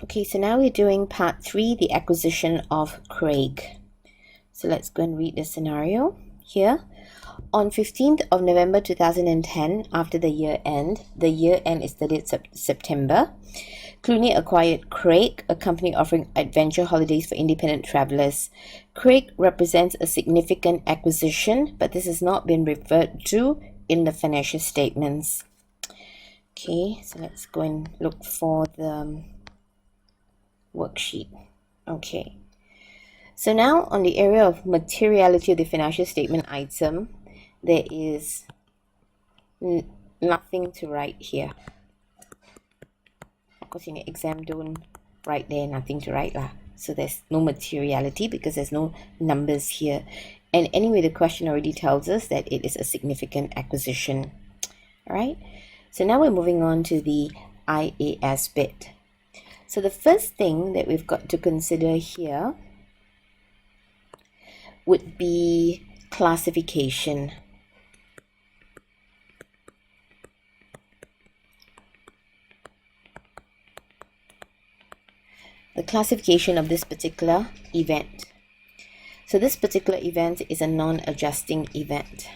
Okay, so now we're doing part 3, the acquisition of Craig. So let's go and read the scenario here. On 15th of November 2010, after the year end is 30th September, Clooney acquired Craig, a company offering adventure holidays for independent travelers. Craig represents a significant acquisition, but this has not been referred to in the financial statements. Okay, so let's go and look for the worksheet. Okay, so now on the area of materiality of the financial statement item, there is nothing to write here. Of course, in the exam, don't write there, nothing to write lah. So there's no materiality because there's no numbers here. And anyway, the question already tells us that it is a significant acquisition. All right, so now we're moving on to the IAS bit. So the first thing that we've got to consider here would be classification. The classification of this particular event. So this particular event is a non-adjusting event.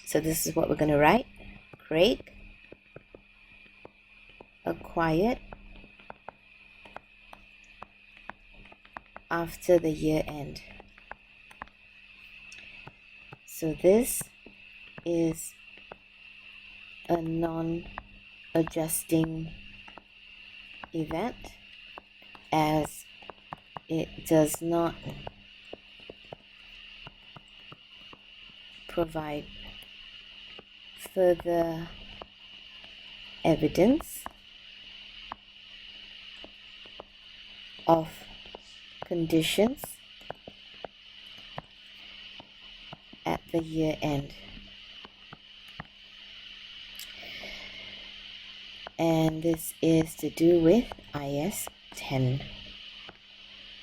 So this is what we're going to write. Craig acquired after the year end. So this is a non-adjusting event, as it does not provide further evidence of conditions at the year end. And this is to do with IAS 10.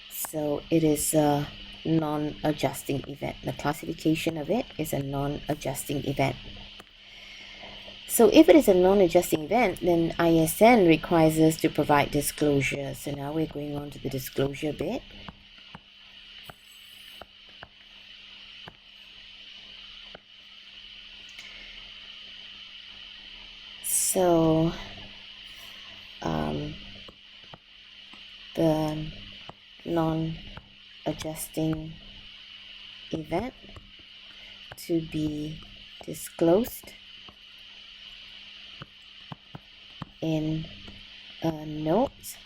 So it is a non-adjusting event. The classification of it is a non-adjusting event. So if it is a non-adjusting event, then IAS 10 requires us to provide disclosure. So now we're going on to the disclosure bit. So the non-adjusting event to be disclosed in a note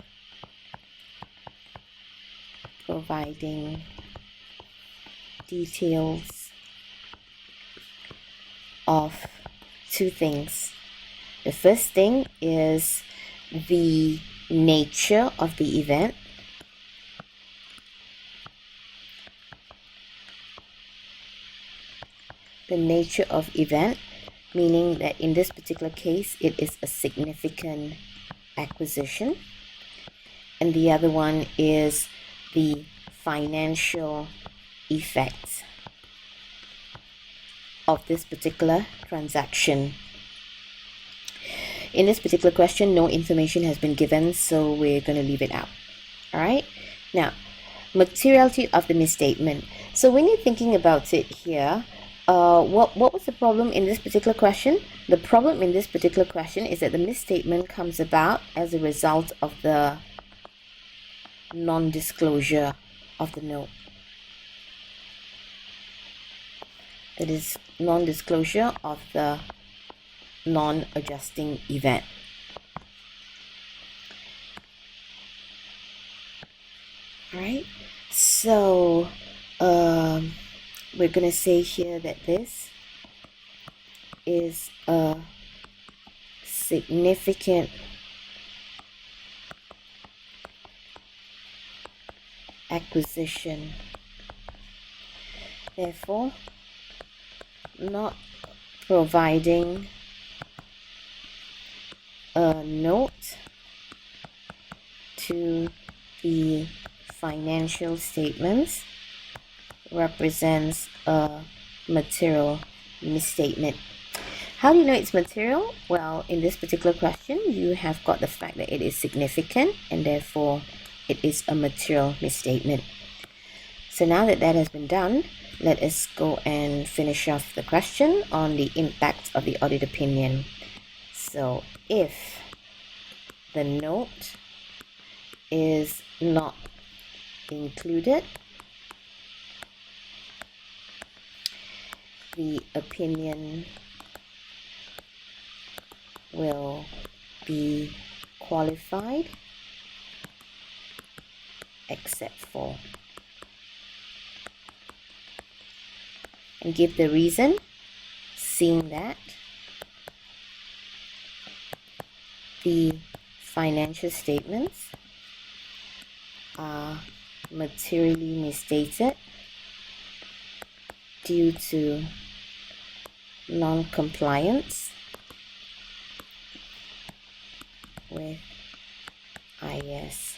providing details of two things. The first thing is the nature of the event. The nature of event, meaning that in this particular case, it is a significant acquisition. And the other one is the financial effects of this particular transaction. In this particular question, no information has been given, so we're going to leave it out. All right. Now, materiality of the misstatement. So when you're thinking about it here, what was the problem in this particular question? The problem in this particular question is that the misstatement comes about as a result of the non-disclosure of the note. That is, non-disclosure of the non-adjusting event. Right? So we're going to say here that this is a significant acquisition. Therefore, not providing a note to the financial statements represents a material misstatement. How do you know it's material? Well, in this particular question, you have got the fact that it is significant and therefore it is a material misstatement. So now that that has been done, let us go and finish off the question on the impact of the audit opinion. So if the note is not included, the opinion will be qualified except for, and give the reason, seeing that the financial statements are materially misstated due to non-compliance with IS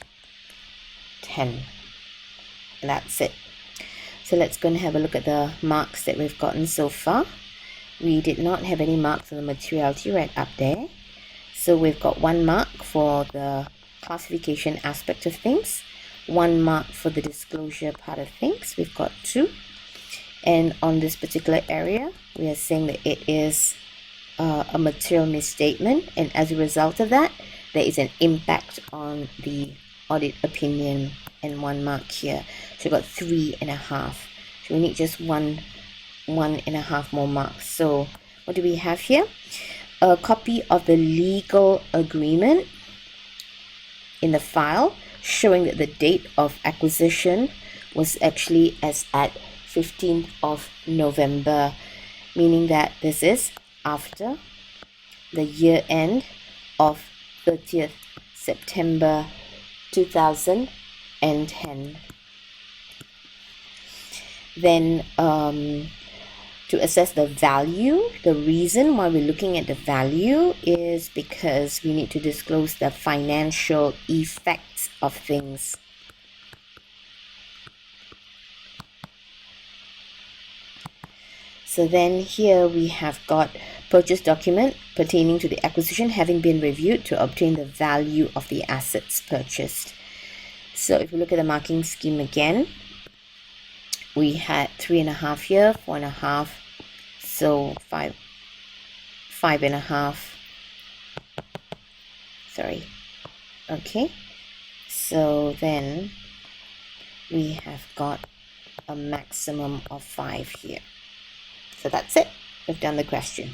10. And that's it. So let's go and have a look at the marks that we've gotten so far. We did not have any marks on the materiality right up there. So we've got 1 mark for the classification aspect of things, 1 mark for the disclosure part of things. We've got 2. And on this particular area, we are saying that it is a material misstatement, and as a result of that, there is an impact on the audit opinion, and 1 mark here. So we've got 3.5. So we need just 1.5 more marks. So what do we have here? A copy of the legal agreement in the file showing that the date of acquisition was actually as at 15th of November, meaning that this is after the year end of 30th September 2010. Then to assess the value, the reason why we're looking at the value is because we need to disclose the financial effects of things. So then here we have got purchase document pertaining to the acquisition having been reviewed to obtain the value of the assets purchased. So if we look at the marking scheme again, we had 3.5 here, 4.5, so 5.5. Sorry. Okay. So then we have got a maximum of 5 here. So that's it. We've done the question.